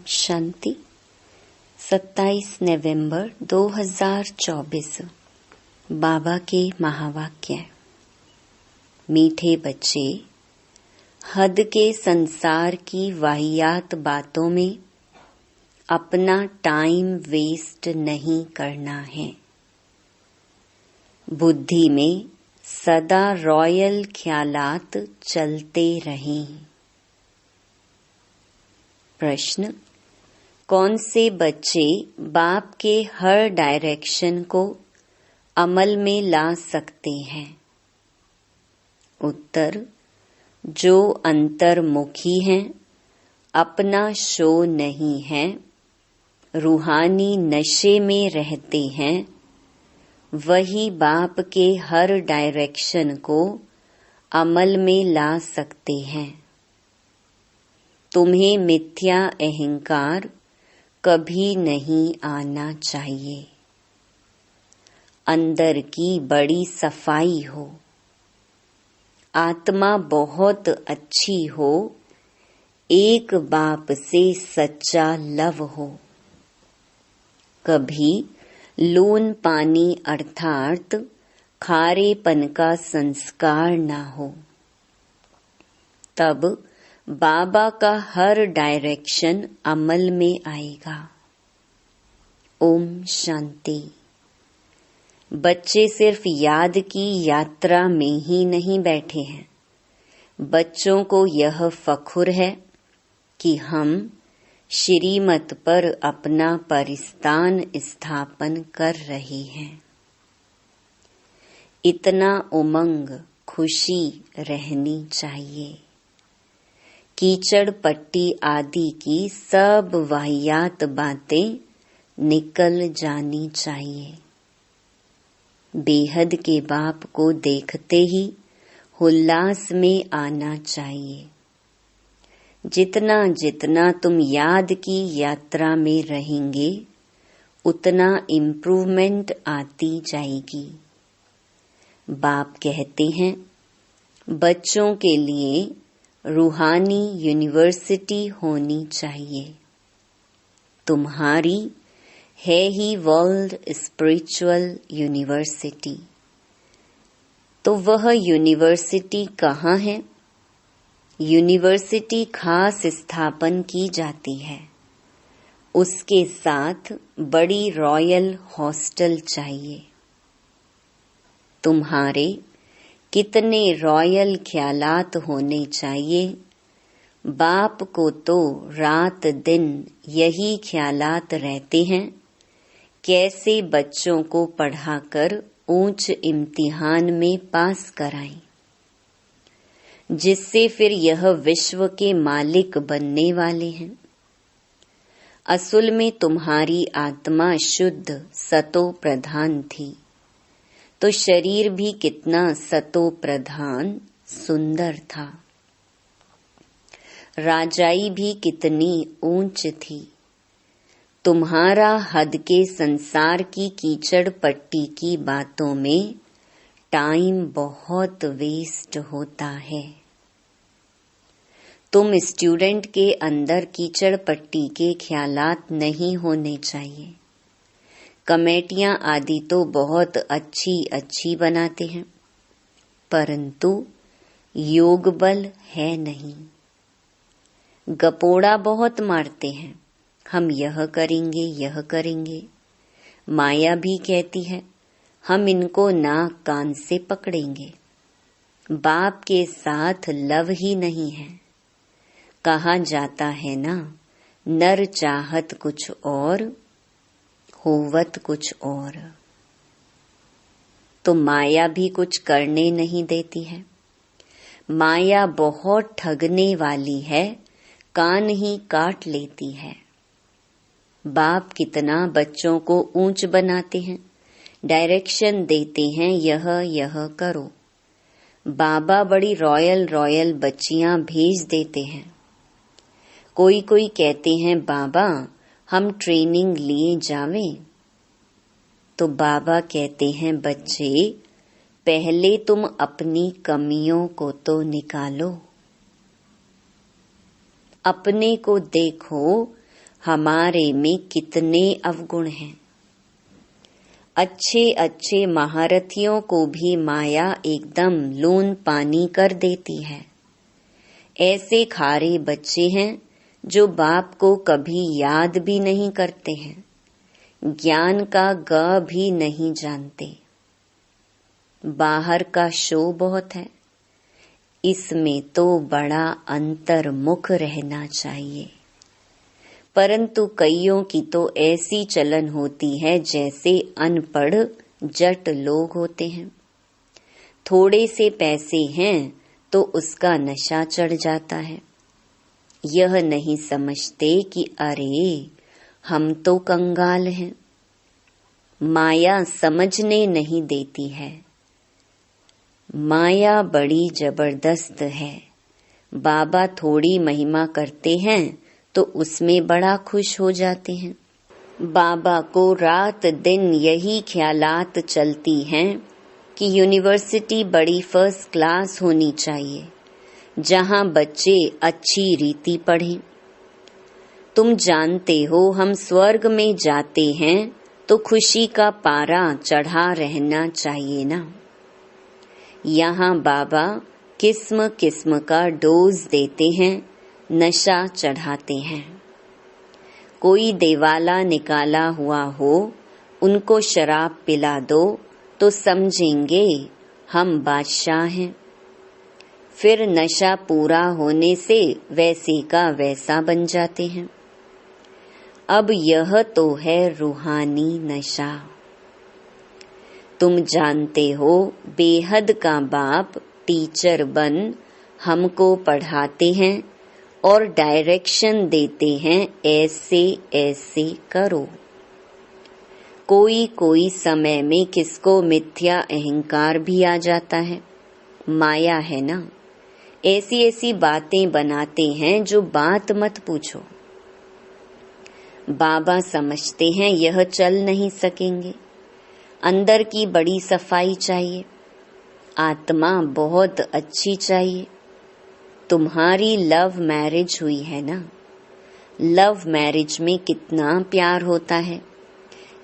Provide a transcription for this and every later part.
शांति 27 नवंबर 2024 बाबा के महावाक्य। मीठे बच्चे, हद के संसार की वाहियात बातों में अपना टाइम वेस्ट नहीं करना है। बुद्धि में सदा रॉयल ख्यालात चलते रहें। प्रश्न: कौन से बच्चे बाप के हर डायरेक्शन को अमल में ला सकते हैं? उत्तर: जो अंतर्मुखी हैं, अपना शो नहीं है, रूहानी नशे में रहते हैं, वही बाप के हर डायरेक्शन को अमल में ला सकते हैं। तुम्हें मिथ्या अहंकार कभी नहीं आना चाहिए। अंदर की बड़ी सफाई हो, आत्मा बहुत अच्छी हो, एक बाप से सच्चा लव हो। कभी लून पानी अर्थात खारेपन का संस्कार ना हो, तब बाबा का हर डायरेक्शन अमल में आएगा। ओम शांति। बच्चे सिर्फ याद की यात्रा में ही नहीं बैठे हैं। बच्चों को यह फख्र है कि हम श्रीमत पर अपना परिस्तान स्थापन कर रहे हैं। इतना उमंग, खुशी रहनी चाहिए। कीचड़ पट्टी आदि की सब वाहियात बातें निकल जानी चाहिए। बेहद के बाप को देखते ही उल्लास में आना चाहिए। जितना जितना तुम याद की यात्रा में रहेंगे, उतना इम्प्रूवमेंट आती जाएगी। बाप कहते हैं, बच्चों के लिए रूहानी यूनिवर्सिटी होनी चाहिए। तुम्हारी है ही वर्ल्ड स्पिरिचुअल यूनिवर्सिटी। तो वह यूनिवर्सिटी कहाँ है? यूनिवर्सिटी खास स्थापन की जाती है। उसके साथ बड़ी रॉयल हॉस्टल चाहिए। तुम्हारे कितने रॉयल ख्यालात होने चाहिए। बाप को तो रात दिन यही ख्यालात रहते हैं, कैसे बच्चों को पढ़ाकर ऊंच इम्तिहान में पास कराएं, जिससे फिर यह विश्व के मालिक बनने वाले हैं। असल में तुम्हारी आत्मा शुद्ध सतो प्रधान थी, तो शरीर भी कितना सतो प्रधान सुंदर था। राजाई भी कितनी ऊंच थी। तुम्हारा हद के संसार की कीचड़ पट्टी की बातों में टाइम बहुत वेस्ट होता है। तुम स्टूडेंट के अंदर कीचड़ पट्टी के ख्यालात नहीं होने चाहिए। कमेटियां आदि तो बहुत अच्छी अच्छी बनाते हैं, परंतु योग बल है नहीं। गपोड़ा बहुत मारते हैं, हम यह करेंगे यह करेंगे। माया भी कहती है, हम इनको नाक कान से पकड़ेंगे। बाप के साथ लव ही नहीं है। कहा जाता है ना, नर चाहत कुछ और, होवत कुछ और। तो माया भी कुछ करने नहीं देती है। माया बहुत ठगने वाली है, कान ही काट लेती है। बाप कितना बच्चों को ऊंच बनाते हैं, डायरेक्शन देते हैं, यह करो। बाबा बड़ी रॉयल रॉयल बच्चियां भेज देते हैं। कोई कोई कहते हैं, बाबा हम ट्रेनिंग लिए जावें। तो बाबा कहते हैं, बच्चे पहले तुम अपनी कमियों को तो निकालो। अपने को देखो, हमारे में कितने अवगुण हैं। अच्छे अच्छे महारथियों को भी माया एकदम लून पानी कर देती है। ऐसे खारे बच्चे हैं जो बाप को कभी याद भी नहीं करते हैं, ज्ञान का ग भी नहीं जानते। बाहर का शो बहुत है, इसमें तो बड़ा अंतर्मुख रहना चाहिए। परंतु कईयों की तो ऐसी चलन होती है जैसे अनपढ़ जट लोग होते हैं। थोड़े से पैसे हैं तो उसका नशा चढ़ जाता है। यह नहीं समझते कि अरे हम तो कंगाल हैं। माया समझने नहीं देती है। माया बड़ी जबरदस्त है। बाबा थोड़ी महिमा करते हैं तो उसमें बड़ा खुश हो जाते हैं। बाबा को रात दिन यही ख्यालात चलती हैं कि यूनिवर्सिटी बड़ी फर्स्ट क्लास होनी चाहिए, जहां बच्चे अच्छी रीति पढ़ें। तुम जानते हो हम स्वर्ग में जाते हैं तो खुशी का पारा चढ़ा रहना चाहिए ना। यहाँ बाबा किस्म किस्म का डोज देते हैं, नशा चढ़ाते हैं। कोई देवाला निकाला हुआ हो, उनको शराब पिला दो तो समझेंगे हम बादशाह हैं। फिर नशा पूरा होने से वैसे का वैसा बन जाते हैं। अब यह तो है रूहानी नशा। तुम जानते हो बेहद का बाप टीचर बन हमको पढ़ाते हैं और डायरेक्शन देते हैं, ऐसे ऐसे करो। कोई कोई समय में किसको मिथ्या अहंकार भी आ जाता है, माया है ना। ऐसी ऐसी बातें बनाते हैं जो बात मत पूछो। बाबा समझते हैं यह चल नहीं सकेंगे। अंदर की बड़ी सफाई चाहिए, आत्मा बहुत अच्छी चाहिए। तुम्हारी लव मैरिज हुई है ना। लव मैरिज में कितना प्यार होता है।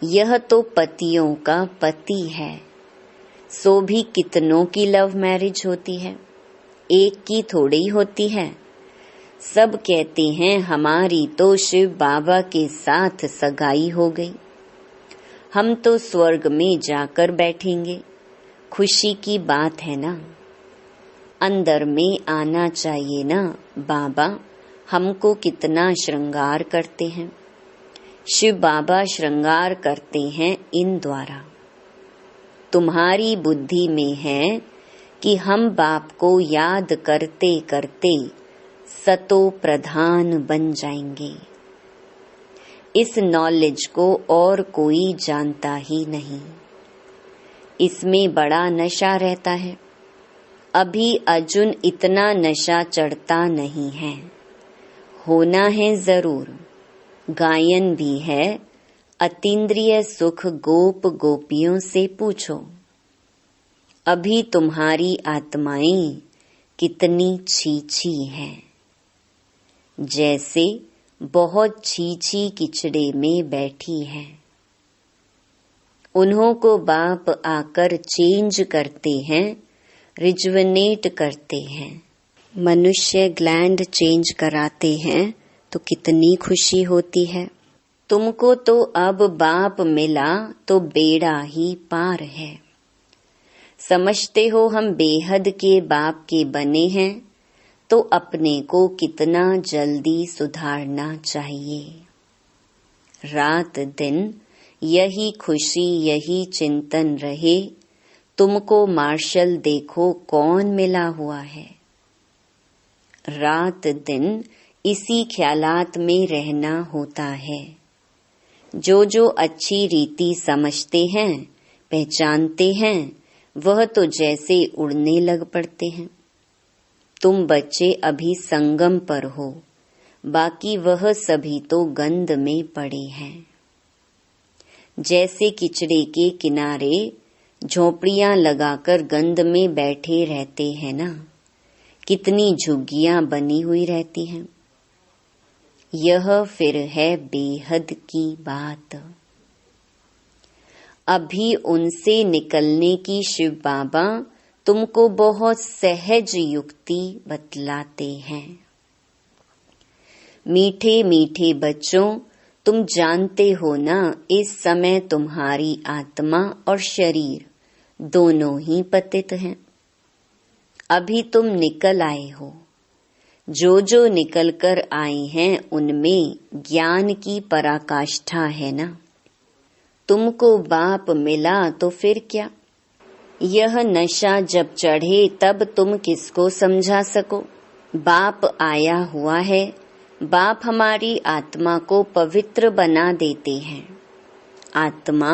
यह तो पतियों का पति है, सो भी कितनों की लव मैरिज होती है, एक की थोड़ी होती है। सब कहते हैं हमारी तो शिव बाबा के साथ सगाई हो गई, हम तो स्वर्ग में जाकर बैठेंगे। खुशी की बात है ना। अंदर में आना चाहिए ना। बाबा हमको कितना श्रृंगार करते हैं। शिव बाबा श्रृंगार करते हैं इन द्वारा। तुम्हारी बुद्धि में है कि हम बाप को याद करते करते सतो प्रधान बन जाएंगे। इस नॉलेज को और कोई जानता ही नहीं। इसमें बड़ा नशा रहता है। अभी अर्जुन इतना नशा चढ़ता नहीं है। होना है जरूर। गायन भी है, अतीन्द्रिय सुख गोप गोपियों से पूछो। अभी तुम्हारी आत्माएं कितनी छीछी हैं, जैसे बहुत छीछी किचड़े में बैठी है। उन्हों को बाप आकर चेंज करते हैं, रिजुवनेट करते हैं। मनुष्य ग्लैंड चेंज कराते हैं तो कितनी खुशी होती है। तुमको तो अब बाप मिला तो बेड़ा ही पार है। समझते हो हम बेहद के बाप के बने हैं, तो अपने को कितना जल्दी सुधारना चाहिए। रात दिन यही खुशी यही चिंतन रहे। तुमको मार्शल देखो कौन मिला हुआ है। रात दिन इसी ख्यालात में रहना होता है। जो जो अच्छी रीति समझते हैं, पहचानते हैं, वह तो जैसे उड़ने लग पड़ते हैं। तुम बच्चे अभी संगम पर हो, बाकी वह सभी तो गंध में पड़े हैं। जैसे किचड़े के किनारे झोपड़ियां लगाकर गंध में बैठे रहते हैं ना, कितनी झुग्गियां बनी हुई रहती हैं। यह फिर है बेहद की बात। अभी उनसे निकलने की शिव बाबा तुमको बहुत सहज युक्ति बतलाते हैं। मीठे मीठे बच्चों, तुम जानते हो ना, इस समय तुम्हारी आत्मा और शरीर दोनों ही पतित हैं। अभी तुम निकल आए हो। जो जो निकल कर आए हैं उनमें ज्ञान की पराकाष्ठा है ना। तुमको बाप मिला तो फिर क्या। यह नशा जब चढ़े तब तुम किसको समझा सको। बाप आया हुआ है। बाप हमारी आत्मा को पवित्र बना देते हैं। आत्मा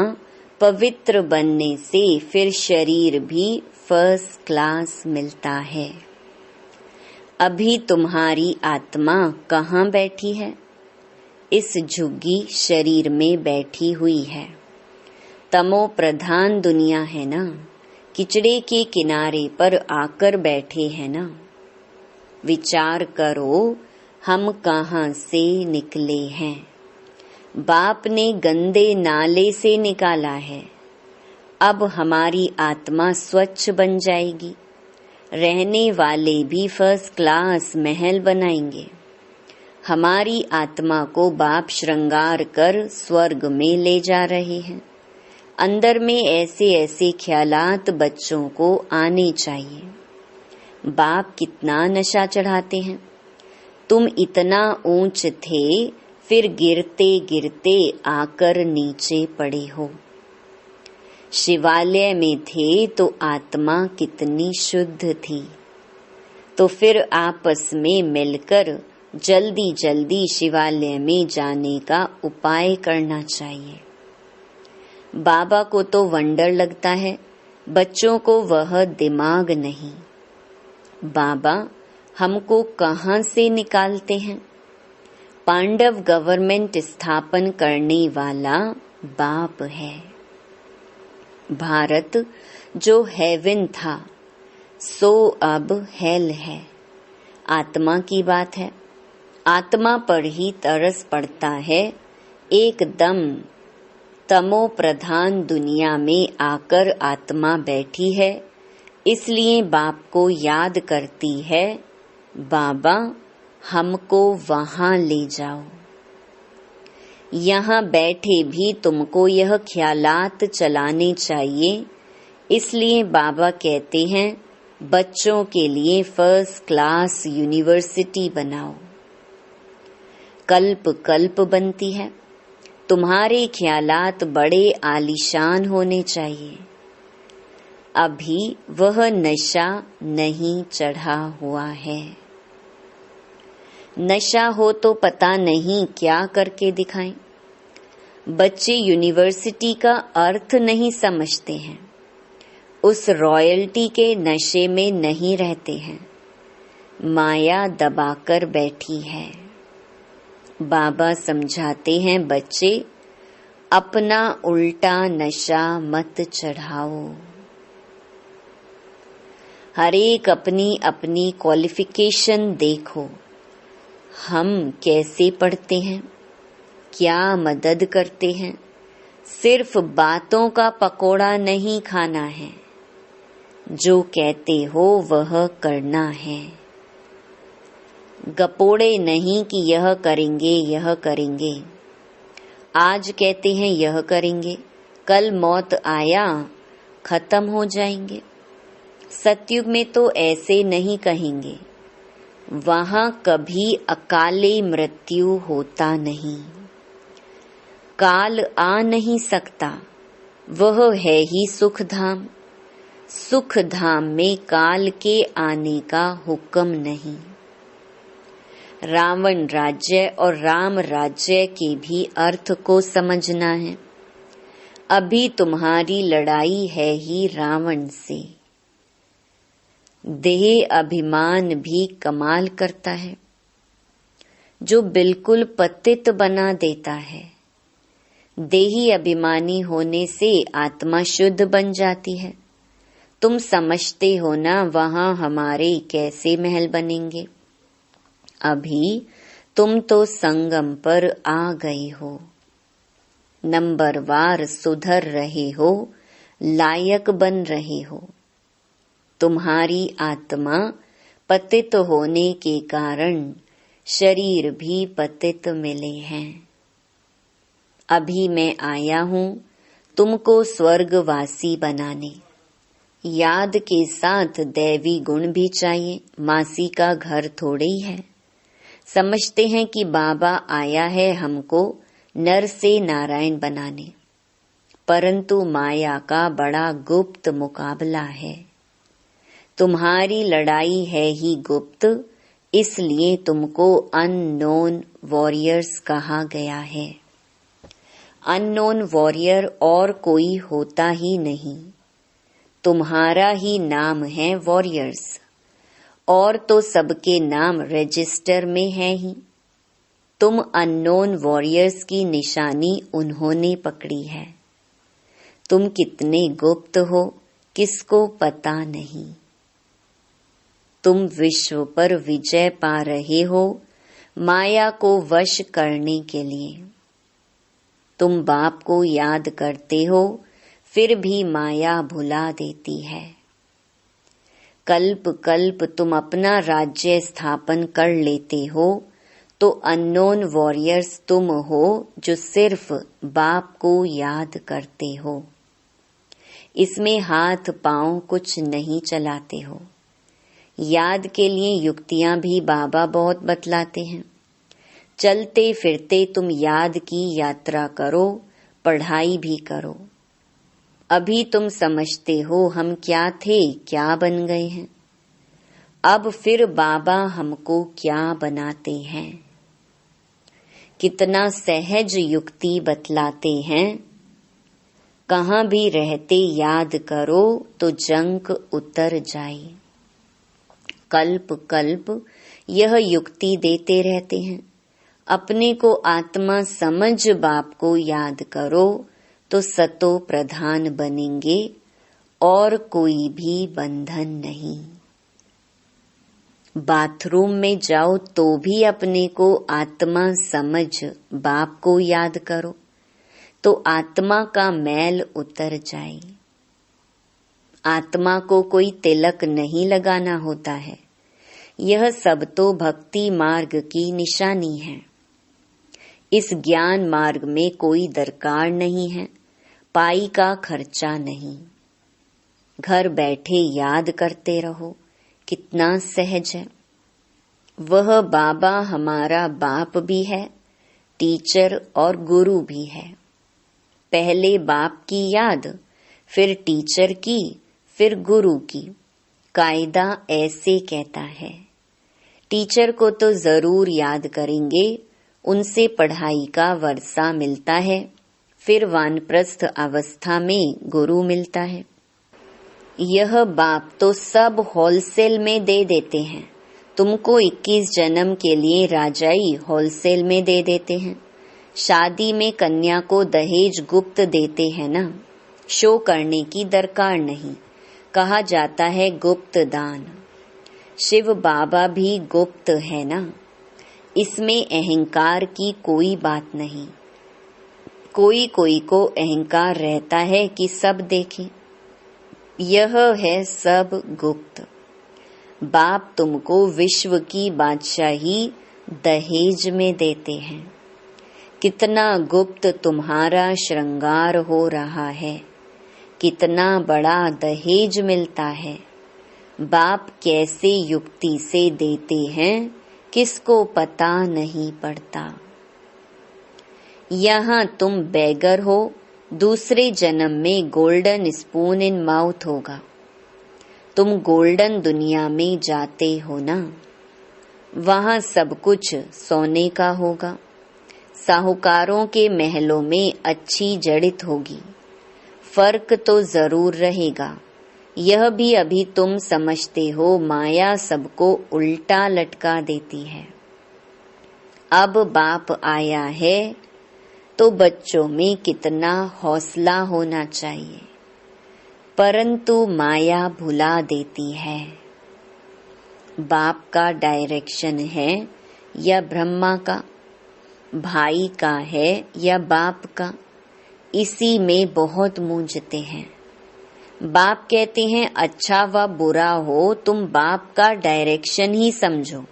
पवित्र बनने से फिर शरीर भी फर्स्ट क्लास मिलता है। अभी तुम्हारी आत्मा कहाँ बैठी है? इस झुग्गी शरीर में बैठी हुई है। तमो प्रधान दुनिया है ना, किचड़े के किनारे पर आकर बैठे हैं ना। विचार करो, हम कहाँ से निकले हैं। बाप ने गंदे नाले से निकाला है। अब हमारी आत्मा स्वच्छ बन जाएगी। रहने वाले भी फर्स्ट क्लास महल बनाएंगे। हमारी आत्मा को बाप श्रृंगार कर स्वर्ग में ले जा रहे हैं। अंदर में ऐसे ऐसे ख्यालात बच्चों को आने चाहिए। बाप कितना नशा चढ़ाते हैं। तुम इतना ऊंच थे, फिर गिरते गिरते आकर नीचे पड़े हो। शिवालय में थे तो आत्मा कितनी शुद्ध थी। तो फिर आपस में मिलकर जल्दी जल्दी शिवालय में जाने का उपाय करना चाहिए। बाबा को तो वंडर लगता है, बच्चों को वह दिमाग नहीं। बाबा हमको कहाँ से निकालते हैं? पांडव गवर्नमेंट स्थापन करने वाला बाप है। भारत जो हेवन था सो अब हेल है। आत्मा की बात है। आत्मा पर ही तरस पड़ता है। एकदम तमो प्रधान दुनिया में आकर आत्मा बैठी है, इसलिए बाप को याद करती है, बाबा हमको वहां ले जाओ। यहाँ बैठे भी तुमको यह ख्यालात चलाने चाहिए। इसलिए बाबा कहते हैं बच्चों के लिए फर्स्ट क्लास यूनिवर्सिटी बनाओ। कल्प कल्प बनती है। तुम्हारे ख्यालात बड़े आलीशान होने चाहिए। अभी वह नशा नहीं चढ़ा हुआ है। नशा हो तो पता नहीं क्या करके दिखाएं। बच्चे यूनिवर्सिटी का अर्थ नहीं समझते हैं। उस रॉयल्टी के नशे में नहीं रहते हैं। माया दबाकर बैठी है। बाबा समझाते हैं बच्चे अपना उल्टा नशा मत चढ़ाओ। हर एक अपनी अपनी क्वालिफिकेशन देखो। हम कैसे पढ़ते हैं, क्या मदद करते हैं। सिर्फ बातों का पकोड़ा नहीं खाना है। जो कहते हो वह करना है। गपोड़े नहीं कि यह करेंगे यह करेंगे। आज कहते हैं यह करेंगे, कल मौत आया खत्म हो जाएंगे। सतयुग में तो ऐसे नहीं कहेंगे। वहां कभी अकाले मृत्यु होता नहीं। काल आ नहीं सकता, वह है ही सुख धाम। सुख धाम में काल के आने का हुक्म नहीं। रावण राज्य और राम राज्य के भी अर्थ को समझना है। अभी तुम्हारी लड़ाई है ही रावण से। देह अभिमान भी कमाल करता है, जो बिल्कुल पतित बना देता है। देही अभिमानी होने से आत्मा शुद्ध बन जाती है। तुम समझते हो ना वहां हमारे कैसे महल बनेंगे। अभी तुम तो संगम पर आ गए हो, नंबरवार सुधर रहे हो, लायक बन रहे हो। तुम्हारी आत्मा पतित होने के कारण शरीर भी पतित मिले हैं। अभी मैं आया हूँ तुमको स्वर्गवासी बनाने। याद के साथ दैवी गुण भी चाहिए, मासी का घर थोड़े ही है। समझते हैं कि बाबा आया है हमको नर से नारायण बनाने, परंतु माया का बड़ा गुप्त मुकाबला है। तुम्हारी लड़ाई है ही गुप्त, इसलिए तुमको अननोन वॉरियर्स कहा गया है। अननोन वॉरियर और कोई होता ही नहीं, तुम्हारा ही नाम है वॉरियर्स। और तो सबके नाम रजिस्टर में है ही। तुम अननोन वॉरियर्स की निशानी उन्होंने पकड़ी है। तुम कितने गुप्त हो किसको पता नहीं। तुम विश्व पर विजय पा रहे हो माया को वश करने के लिए। तुम बाप को याद करते हो, फिर भी माया भुला देती है। कल्प कल्प तुम अपना राज्य स्थापन कर लेते हो, तो अननोन वॉरियर्स तुम हो जो सिर्फ बाप को याद करते हो। इसमें हाथ पांव कुछ नहीं चलाते हो। याद के लिए युक्तियां भी बाबा बहुत बतलाते हैं। चलते फिरते तुम याद की यात्रा करो, पढ़ाई भी करो। अभी तुम समझते हो हम क्या थे, क्या बन गए हैं। अब फिर बाबा हमको क्या बनाते हैं। कितना सहज युक्ति बतलाते हैं। कहाँ भी रहते याद करो तो जंक उतर जाए। कल्प कल्प यह युक्ति देते रहते हैं। अपने को आत्मा समझ बाप को याद करो तो सतो प्रधान बनेंगे और कोई भी बंधन नहीं। बाथरूम में जाओ तो भी अपने को आत्मा समझ बाप को याद करो तो आत्मा का मैल उतर जाए। आत्मा को कोई तिलक नहीं लगाना होता है। यह सब तो भक्ति मार्ग की निशानी है। इस ज्ञान मार्ग में कोई दरकार नहीं है, पाई का खर्चा नहीं। घर बैठे याद करते रहो, कितना सहज है। वह बाबा हमारा बाप भी है, टीचर और गुरु भी है। पहले बाप की याद, फिर टीचर की, फिर गुरु की। कायदा ऐसे कहता है। टीचर को तो जरूर याद करेंगे, उनसे पढ़ाई का वर्षा मिलता है। फिर वानप्रस्थ अवस्था में गुरु मिलता है। यह बाप तो सब होलसेल में दे देते हैं। तुमको 21 जन्म के लिए राजाई होलसेल में दे देते हैं। शादी में कन्या को दहेज गुप्त देते हैं ना, शो करने की दरकार नहीं। कहा जाता है गुप्त दान। शिव बाबा भी गुप्त है ना, इसमें अहंकार की कोई बात नहीं। कोई कोई को अहंकार रहता है कि सब देखें। यह है सब गुप्त। बाप तुमको विश्व की बादशाही दहेज में देते हैं। कितना गुप्त तुम्हारा श्रृंगार हो रहा है, कितना बड़ा दहेज मिलता है। बाप कैसे युक्ति से देते हैं, किसको पता नहीं पड़ता। यहाँ तुम बेगर हो, दूसरे जन्म में गोल्डन स्पून इन माउथ होगा। तुम गोल्डन दुनिया में जाते हो ना, वहाँ सब कुछ सोने का होगा। साहूकारों के महलों में अच्छी जड़ित होगी। फर्क तो जरूर रहेगा। यह भी अभी तुम समझते हो माया सबको उल्टा लटका देती है। अब बाप आया है तो बच्चों में कितना हौसला होना चाहिए, परंतु माया भुला देती है। बाप का डायरेक्शन है या ब्रह्मा का, भाई का है या बाप का, इसी में बहुत मूंझते हैं। बाप कहते हैं अच्छा व बुरा हो तुम बाप का डायरेक्शन ही समझो,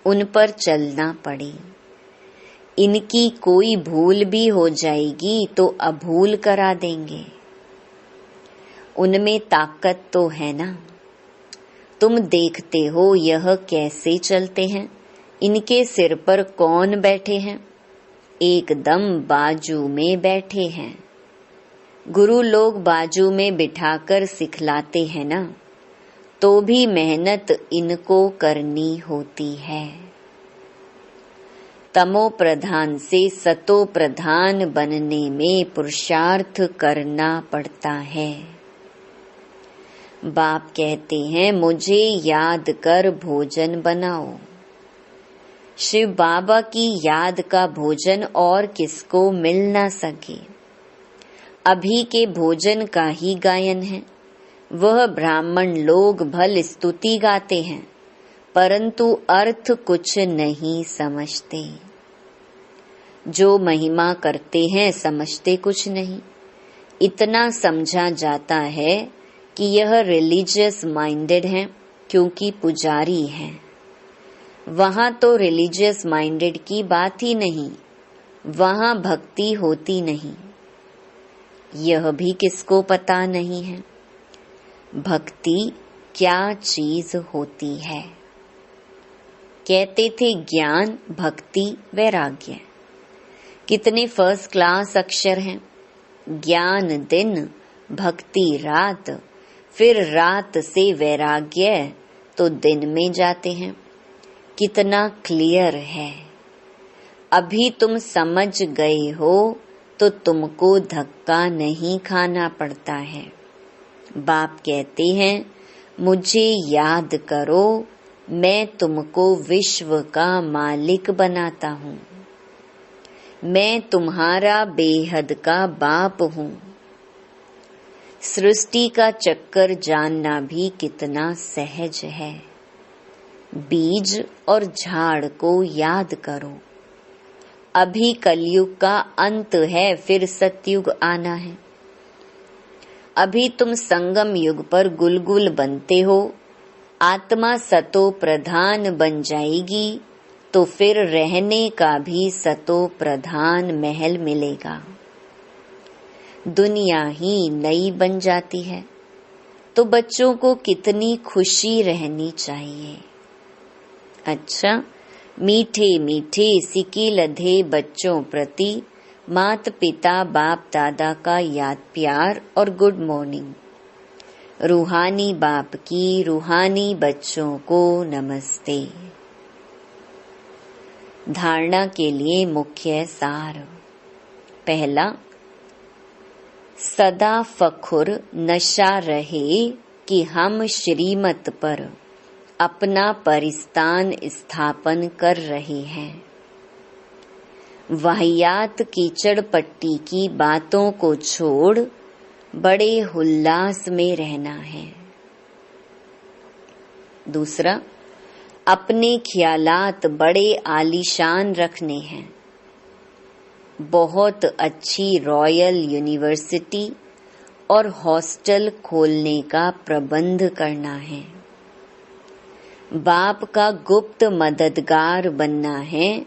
उन पर चलना पड़े। इनकी कोई भूल भी हो जाएगी तो अभूल करा देंगे। उनमें ताकत तो है ना। तुम देखते हो यह कैसे चलते हैं, इनके सिर पर कौन बैठे हैं, एकदम बाजू में बैठे हैं। गुरु लोग बाजू में बिठाकर सिखलाते हैं ना, तो भी मेहनत इनको करनी होती है। तमो प्रधान से सतो प्रधान बनने में पुरुषार्थ करना पड़ता है। बाप कहते हैं मुझे याद कर भोजन बनाओ। शिव बाबा की याद का भोजन और किसको मिल ना सके। अभी के भोजन का ही गायन है। वह ब्राह्मण लोग भल स्तुति गाते हैं, परंतु अर्थ कुछ नहीं समझते। जो महिमा करते हैं समझते कुछ नहीं। इतना समझा जाता है कि यह रिलीजियस माइंडेड हैं क्योंकि पुजारी हैं। वहां तो रिलीजियस माइंडेड की बात ही नहीं, वहां भक्ति होती नहीं। यह भी किसको पता नहीं है भक्ति क्या चीज होती है। कहते थे ज्ञान, भक्ति, वैराग्य। कितने फर्स्ट क्लास अक्षर हैं। ज्ञान दिन, भक्ति रात, फिर रात से वैराग्य तो दिन में जाते हैं। कितना क्लियर है। अभी तुम समझ गए हो तो तुमको धक्का नहीं खाना पड़ता है। बाप कहते हैं मुझे याद करो, मैं तुमको विश्व का मालिक बनाता हूँ। मैं तुम्हारा बेहद का बाप हूँ। सृष्टि का चक्कर जानना भी कितना सहज है। बीज और झाड़ को याद करो। अभी कलयुग का अंत है, फिर सतयुग आना है। अभी तुम संगम युग पर गुलगुल बनते हो। आत्मा सतो प्रधान बन जाएगी तो फिर रहने का भी सतो प्रधान महल मिलेगा। दुनिया ही नई बन जाती है तो बच्चों को कितनी खुशी रहनी चाहिए। अच्छा, मीठे मीठे सिकी लधे बच्चों प्रति मात पिता बाप दादा का याद प्यार और गुड मॉर्निंग। रूहानी बाप की रूहानी बच्चों को नमस्ते। धारणा के लिए मुख्य सार। पहला, सदा फखुर नशा रहे कि हम श्रीमत पर अपना परिस्तान स्थापन कर रहे हैं। वाहियात कीचड़ पट्टी की बातों को छोड़ बड़े उल्लास में रहना है। दूसरा, अपने ख्यालात बड़े आलीशान रखने हैं। बहुत अच्छी रॉयल यूनिवर्सिटी और हॉस्टल खोलने का प्रबंध करना है। बाप का गुप्त मददगार बनना है,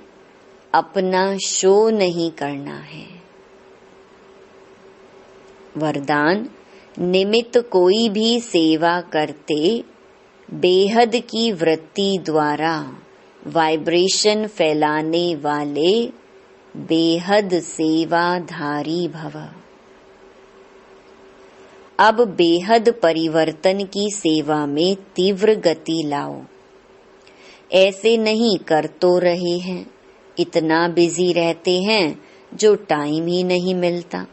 अपना शो नहीं करना है। वरदान, निमित्त कोई भी सेवा करते बेहद की वृत्ति द्वारा वाइब्रेशन फैलाने वाले बेहद सेवाधारी भव। अब बेहद परिवर्तन की सेवा में तीव्र गति लाओ। ऐसे नहीं कर तो रहे हैं, इतना बिजी रहते हैं जो टाइम ही नहीं मिलता।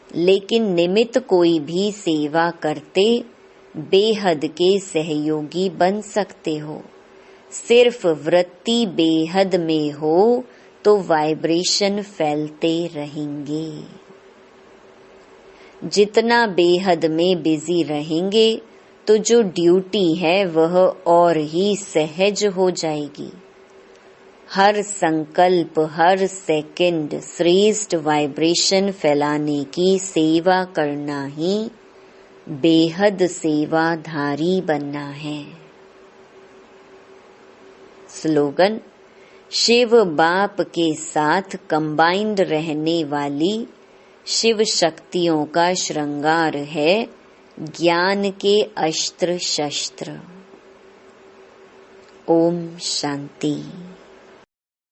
लेकिन निमित्त कोई भी सेवा करते बेहद के सहयोगी बन सकते हो। सिर्फ वृत्ति बेहद में हो तो वाइब्रेशन फैलते रहेंगे। जितना बेहद में बिजी रहेंगे तो जो ड्यूटी है वह और ही सहज हो जाएगी। हर संकल्प, हर सेकंड श्रेष्ठ वाइब्रेशन फैलाने की सेवा करना ही बेहद सेवाधारी बनना है। स्लोगन: शिव बाप के साथ कंबाइंड रहने वाली शिव शक्तियों का श्रृंगार है ज्ञान के अस्त्र शस्त्र। ओम शांति।